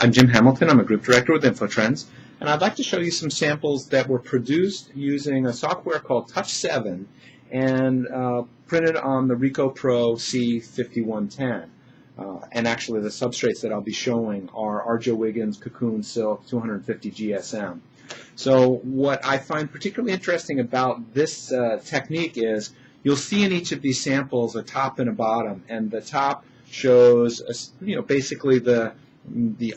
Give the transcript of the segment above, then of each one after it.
I'm Jim Hamilton. I'm a group director with InfoTrends, and I'd like to show you some samples that were produced using a software called Touch7 and printed on the Ricoh Pro C5110. And actually the substrates that I'll be showing are Arjo Wiggins Cocoon Silk 250 GSM. So what I find particularly interesting about this technique is you'll see in each of these samples a top and a bottom, and the top shows basically the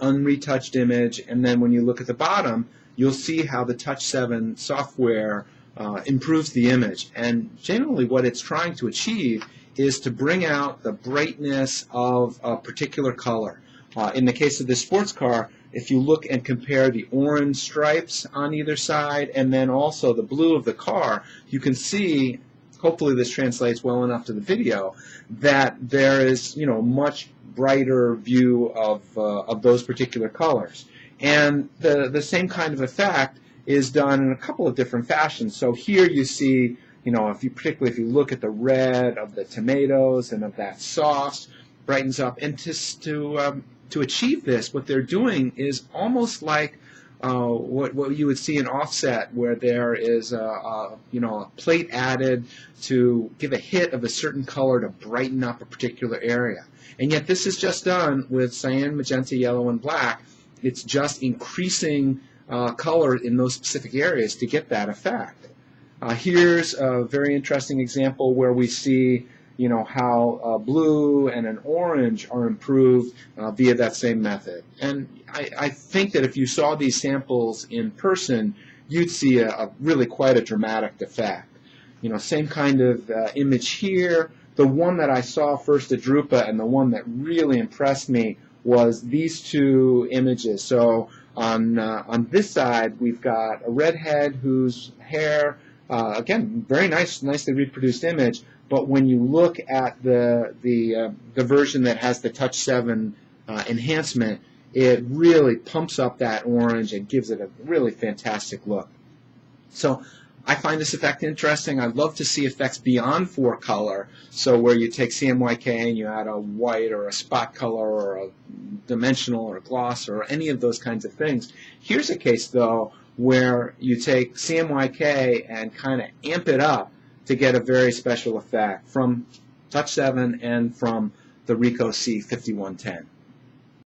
unretouched image, and then when you look at the bottom, you'll see how the Touch7 software improves the image. And generally what it's trying to achieve is to bring out the brightness of a particular color. In the case of this sports car, if you look and compare the orange stripes on either side and then also the blue of the car, you can see, hopefully this translates well enough to the video, that there is much brighter view of those particular colors. And the same kind of effect is done in a couple of different fashions. So here you see, particularly if you look at the red of the tomatoes and of that sauce, brightens up. And to achieve this, what they're doing is almost like what you would see in offset, where there is a plate added to give a hit of a certain color to brighten up a particular area. And yet this is just done with cyan, magenta, yellow, and black. It's just increasing color in those specific areas to get that effect. Here's a very interesting example where we see how blue and an orange are improved via that same method. And I think that if you saw these samples in person, you'd see a really quite a dramatic effect. Same kind of image here. The one that I saw first at drupa and the one that really impressed me was these two images. So on this side, we've got a redhead whose hair, again, very nicely reproduced image. But when you look at the version that has the Touch7 enhancement, it really pumps up that orange and gives it a really fantastic look. So I find this effect interesting. I'd love to see effects beyond 4-color, so where you take CMYK and you add a white or a spot color or a dimensional or a gloss or any of those kinds of things. Here's a case, though, where you take CMYK and kind of amp it up to get a very special effect from Touch7 and from the Ricoh C5110.